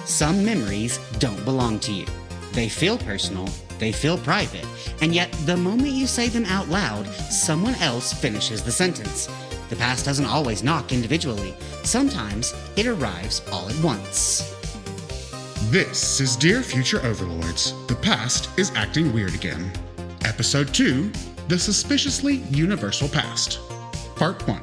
Some memories don't belong to you. They feel personal, they feel private, and yet the moment you say them out loud, someone else finishes the sentence. The past doesn't always knock individually. Sometimes it arrives all at once. This is Dear Future Overlords. The past is acting weird again. Episode 2, The Suspiciously Universal Past. Part 1.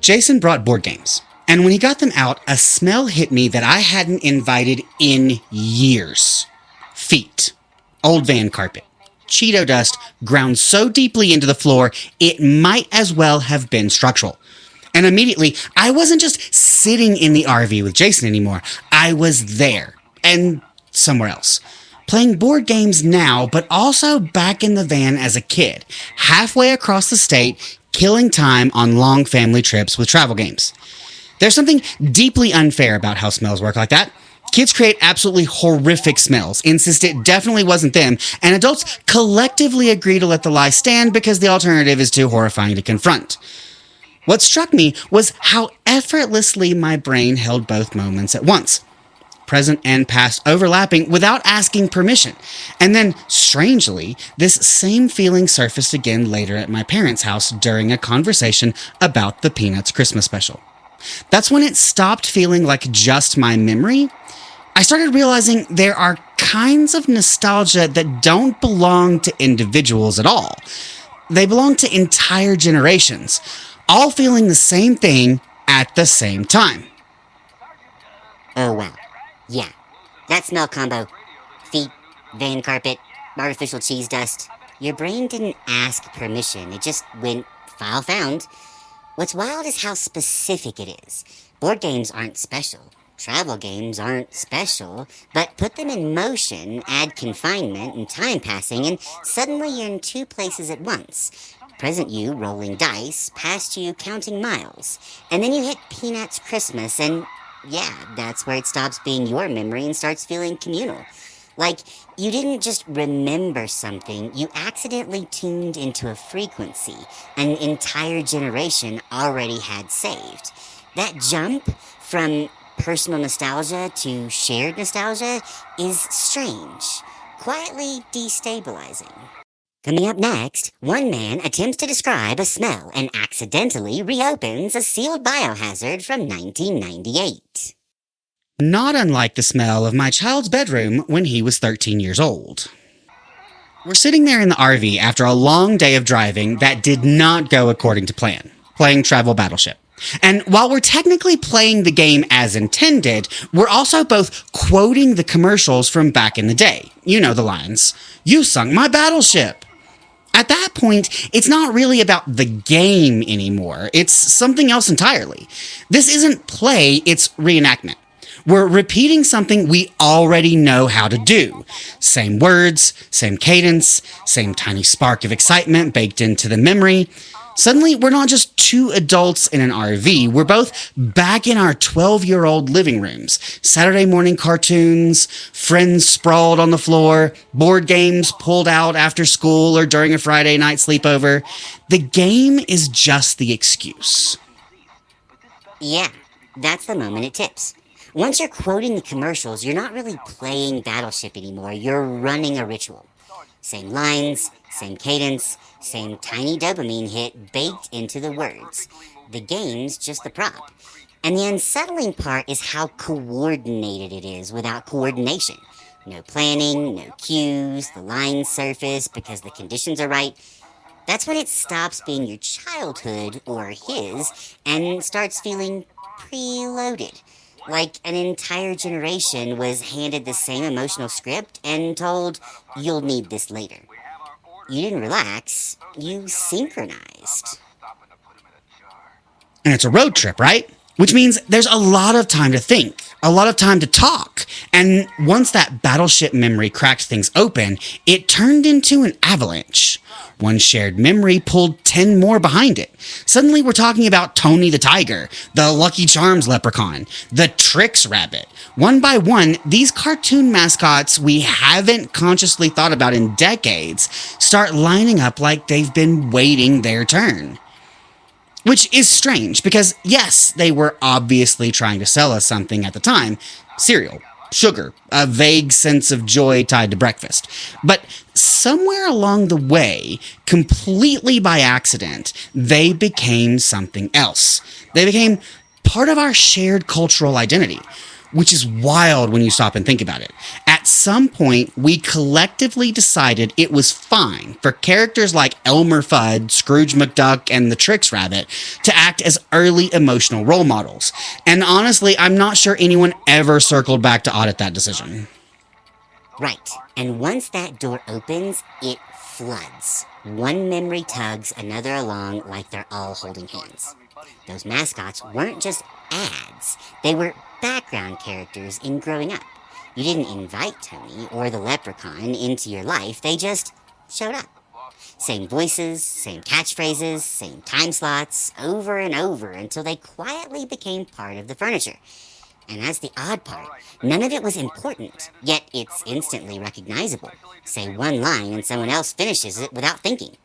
Jason brought board games, and when he got them out, a smell hit me that I hadn't invited in years. Feet. Old van carpet. Cheeto dust ground so deeply into the floor, it might as well have been structural. And immediately, I wasn't just sitting in the RV with Jason anymore. I was there, and somewhere else. Playing board games now, but also back in the van as a kid, halfway across the state, killing time on long family trips with travel games. There's something deeply unfair about how smells work like that. Kids create absolutely horrific smells, insist it definitely wasn't them, and adults collectively agree to let the lie stand because the alternative is too horrifying to confront. What struck me was how effortlessly my brain held both moments at once. Present and past overlapping without asking permission. And then, strangely, this same feeling surfaced again later at my parents' house during a conversation about the Peanuts Christmas special. That's when it stopped feeling like just my memory. I started realizing there are kinds of nostalgia that don't belong to individuals at all. They belong to entire generations, all feeling the same thing at the same time. Oh, wow. Yeah, that smell combo. Feet, van carpet, artificial cheese dust. Your brain didn't ask permission, it just went file found. What's wild is how specific it is. Board games aren't special. Travel games aren't special, but put them in motion, add confinement and time passing, and suddenly you're in two places at once. Present you rolling dice, past you counting miles. And then you hit Peanuts Christmas, and yeah, that's where it stops being your memory and starts feeling communal. Like, you didn't just remember something, you accidentally tuned into a frequency an entire generation already had saved. That jump from personal nostalgia to shared nostalgia is strange, quietly destabilizing. Coming up next, one man attempts to describe a smell and accidentally reopens a sealed biohazard from 1998. Not unlike the smell of my child's bedroom when he was 13 years old. We're sitting there in the RV after a long day of driving that did not go according to plan, playing Travel Battleship. And while we're technically playing the game as intended, we're also both quoting the commercials from back in the day. You know the lines, "You sunk my battleship." At that point, it's not really about the game anymore. It's something else entirely. This isn't play, it's reenactment. We're repeating something we already know how to do. Same words, same cadence, same tiny spark of excitement baked into the memory. Suddenly, we're not just two adults in an RV, we're both back in our 12-year-old living rooms. Saturday morning cartoons, friends sprawled on the floor, board games pulled out after school or during a Friday night sleepover. The game is just the excuse. Yeah, that's the moment it tips. Once you're quoting the commercials, you're not really playing Battleship anymore, you're running a ritual. Same lines, same cadence, same tiny dopamine hit baked into the words. The game's just the prop. And the unsettling part is how coordinated it is without coordination. No planning, no cues, the lines surface because the conditions are right. That's when it stops being your childhood, or his, and starts feeling preloaded. Like an entire generation was handed the same emotional script and told, "You'll need this later." You didn't relax, you synchronized. And it's a road trip, right? Which means there's a lot of time to think, a lot of time to talk. And once that battleship memory cracked things open, it turned into an avalanche. One shared memory pulled 10 more behind it. Suddenly we're talking about Tony the Tiger, the Lucky Charms leprechaun, the Trix rabbit. One by one, these cartoon mascots we haven't consciously thought about in decades start lining up like they've been waiting their turn. Which is strange because, yes, they were obviously trying to sell us something at the time: cereal, sugar, a vague sense of joy tied to breakfast. But somewhere along the way, completely by accident, they became something else. They became part of our shared cultural identity, which is wild when you stop and think about it. At some point, we collectively decided it was fine for characters like Elmer Fudd, Scrooge McDuck, and the Trix Rabbit to act as early emotional role models. And honestly, I'm not sure anyone ever circled back to audit that decision. Right, and once that door opens, it floods. One memory tugs another along like they're all holding hands. Those mascots weren't just ads, they were background characters in growing up. You didn't invite Tony or the leprechaun into your life, they just showed up. Same voices, same catchphrases, same time slots, over and over until they quietly became part of the furniture. And that's the odd part. None of it was important, yet it's instantly recognizable. Say one line and someone else finishes it without thinking.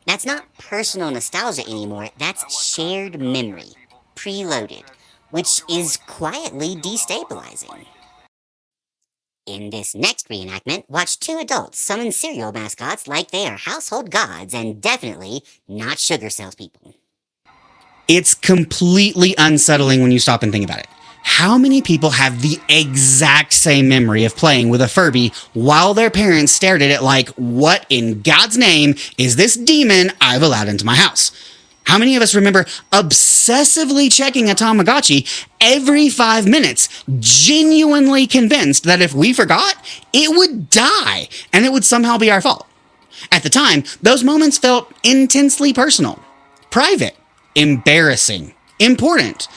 That's not personal nostalgia anymore, that's shared memory, preloaded, which is quietly destabilizing. In this next reenactment, watch two adults summon cereal mascots like they are household gods and definitely not sugar salespeople. It's completely unsettling when you stop and think about it. How many people have the exact same memory of playing with a Furby while their parents stared at it like, what in God's name is this demon I've allowed into my house? How many of us remember obsessively checking a Tamagotchi every 5 minutes, genuinely convinced that if we forgot, it would die and it would somehow be our fault? At the time, those moments felt intensely personal, private, embarrassing, important.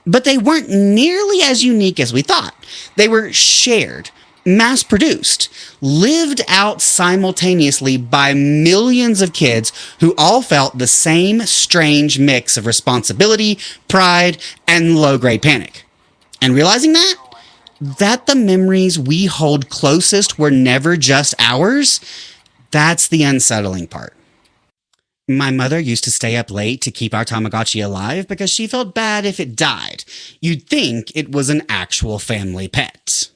But they weren't nearly as unique as we thought. They were shared, mass-produced, lived out simultaneously by millions of kids who all felt the same strange mix of responsibility, pride, and low-grade panic. And realizing that the memories we hold closest were never just ours, that's the unsettling part. My mother used to stay up late to keep our Tamagotchi alive because she felt bad if it died. You'd think it was an actual family pet.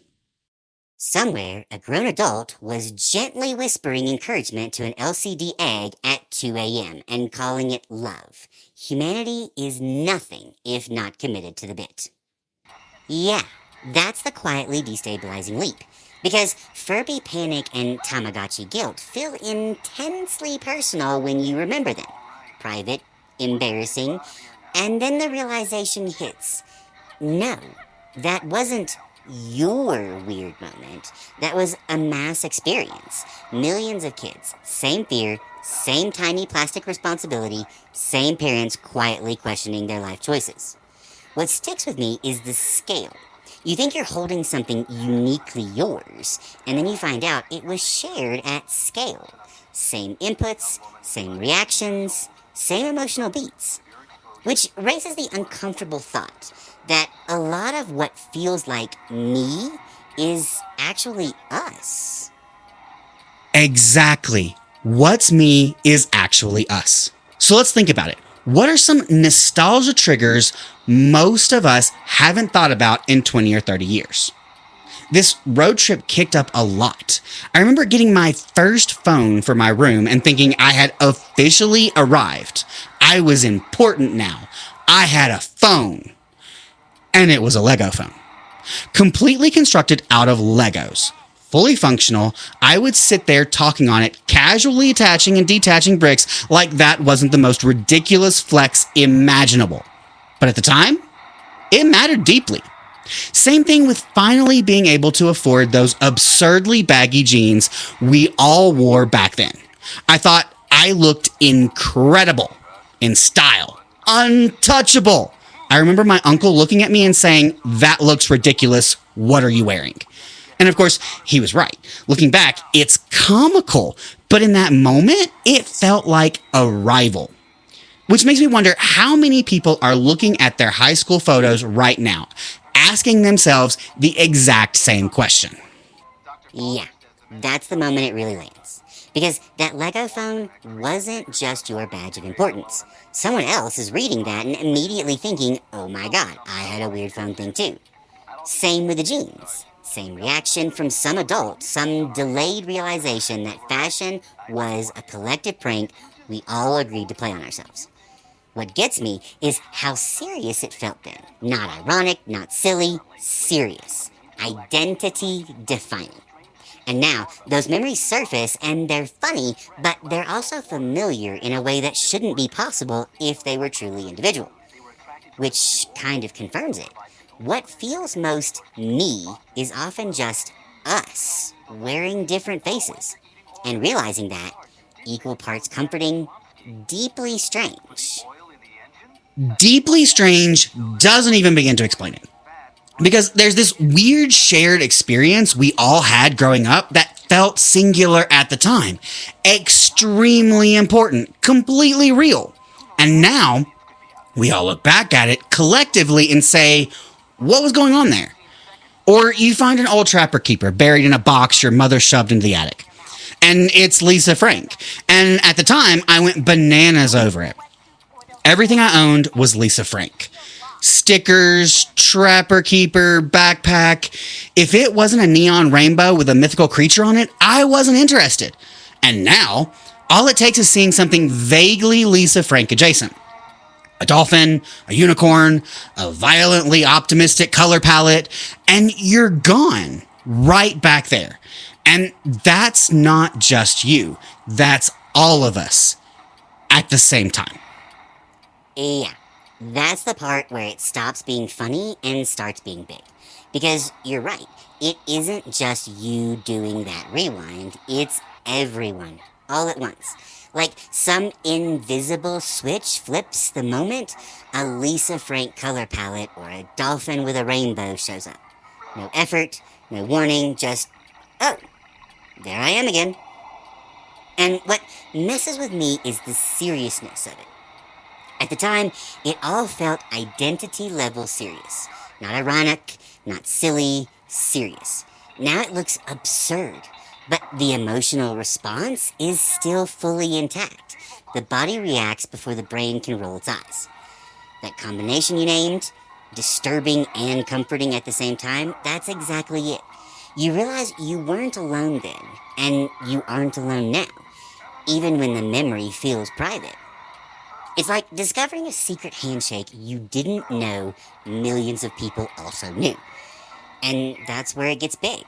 Somewhere, a grown adult was gently whispering encouragement to an LCD egg at 2 a.m. and calling it love. Humanity is nothing if not committed to the bit. Yeah, that's the quietly destabilizing leap. Because Furby panic and Tamagotchi guilt feel intensely personal when you remember them. Private, embarrassing, and then the realization hits. No, that wasn't your weird moment. That was a mass experience. Millions of kids, same fear, same tiny plastic responsibility, same parents quietly questioning their life choices. What sticks with me is the scale. You think you're holding something uniquely yours, and then you find out it was shared at scale. Same inputs, same reactions, same emotional beats. Which raises the uncomfortable thought that a lot of what feels like me is actually us. Exactly. What's me is actually us. So let's think about it. What are some nostalgia triggers most of us haven't thought about in 20 or 30 years? This road trip kicked up a lot. I remember getting my first phone for my room and thinking I had officially arrived. I was important now. I had a phone. And it was a Lego phone. Completely constructed out of Legos. Fully functional, I would sit there talking on it, casually attaching and detaching bricks like that wasn't the most ridiculous flex imaginable. But at the time, it mattered deeply. Same thing with finally being able to afford those absurdly baggy jeans we all wore back then. I thought I looked incredible, in style, untouchable. I remember my uncle looking at me and saying, "That looks ridiculous, what are you wearing?" And of course, he was right. Looking back, it's comical, but in that moment, it felt like a rival. Which makes me wonder how many people are looking at their high school photos right now, asking themselves the exact same question. Yeah, that's the moment it really lands. Because that Lego phone wasn't just your badge of importance. Someone else is reading that and immediately thinking, oh my god, I had a weird phone thing too. Same with the jeans. Same reaction from some adult, some delayed realization that fashion was a collective prank we all agreed to play on ourselves. What gets me is how serious it felt then. Not ironic, not silly, serious. Identity defining. And now, those memories surface and they're funny, but they're also familiar in a way that shouldn't be possible if they were truly individual. Which kind of confirms it. What feels most me is often just us, wearing different faces. And realizing that, equal parts comforting, deeply strange. Deeply strange doesn't even begin to explain it. Because there's this weird shared experience we all had growing up that felt singular at the time. Extremely important, completely real. And now, we all look back at it collectively and say, what was going on there? Or you find an old Trapper Keeper buried in a box your mother shoved into the attic. And it's Lisa Frank. And at the time, I went bananas over it. Everything I owned was Lisa Frank. Stickers, Trapper Keeper, backpack. If it wasn't a neon rainbow with a mythical creature on it, I wasn't interested. And now, all it takes is seeing something vaguely Lisa Frank adjacent. A dolphin, a unicorn, a violently optimistic color palette, and you're gone right back there. And that's not just you. That's all of us at the same time. Yeah, that's the part where it stops being funny and starts being big. Because you're right, it isn't just you doing that rewind, it's everyone, all at once. Like some invisible switch flips the moment a Lisa Frank color palette or a dolphin with a rainbow shows up. No effort, no warning, just, oh, there I am again. And what messes with me is the seriousness of it. At the time, it all felt identity level serious. Not ironic, not silly, serious. Now it looks absurd, but the emotional response is still fully intact. The body reacts before the brain can roll its eyes. That combination you named, disturbing and comforting at the same time, that's exactly it. You realize you weren't alone then, and you aren't alone now, even when the memory feels private. It's like discovering a secret handshake you didn't know millions of people also knew. And that's where it gets big.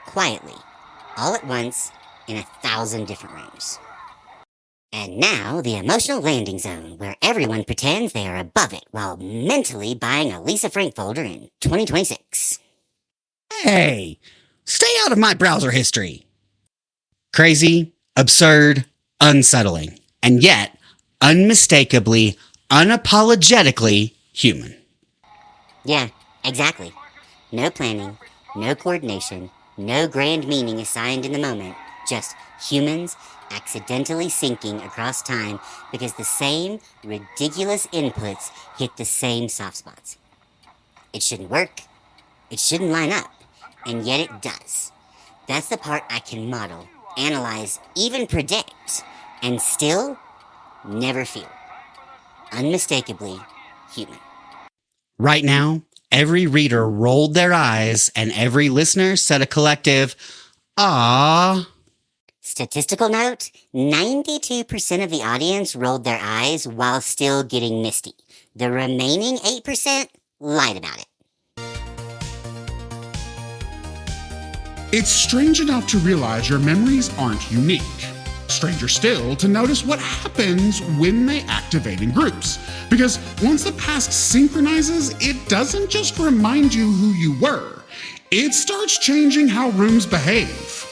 Quietly. All at once, in 1,000 different rooms. And now, the emotional landing zone, where everyone pretends they are above it while mentally buying a Lisa Frank folder in 2026. Hey, stay out of my browser history. Crazy, absurd, unsettling, and yet unmistakably, unapologetically human. Yeah, exactly. No planning, no coordination, no grand meaning assigned in the moment, just humans accidentally syncing across time because the same ridiculous inputs hit the same soft spots. It shouldn't work, it shouldn't line up, and yet it does. That's the part I can model, analyze, even predict, and still never feel. Unmistakably human. Right now, every reader rolled their eyes and every listener said a collective, "Ah." Statistical note, 92% of the audience rolled their eyes while still getting misty. The remaining 8% lied about it. It's strange enough to realize your memories aren't unique. Stranger still to notice what happens when they activate in groups. Because once the past synchronizes, it doesn't just remind you who you were, it starts changing how rooms behave.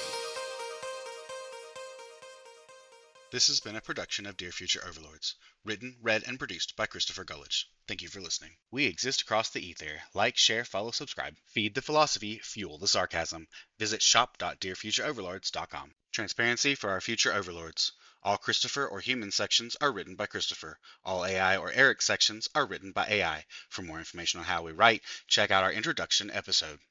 This has been a production of Dear Future Overlords. Written, read, and produced by Christopher Gullidge. Thank you for listening. We exist across the ether. Like, share, follow, subscribe. Feed the philosophy, fuel the sarcasm. Visit shop.dearfutureoverlords.com. Transparency for our future overlords. All Christopher or human sections are written by Christopher. All AI or Eric sections are written by AI. For more information on how we write, check out our introduction episode.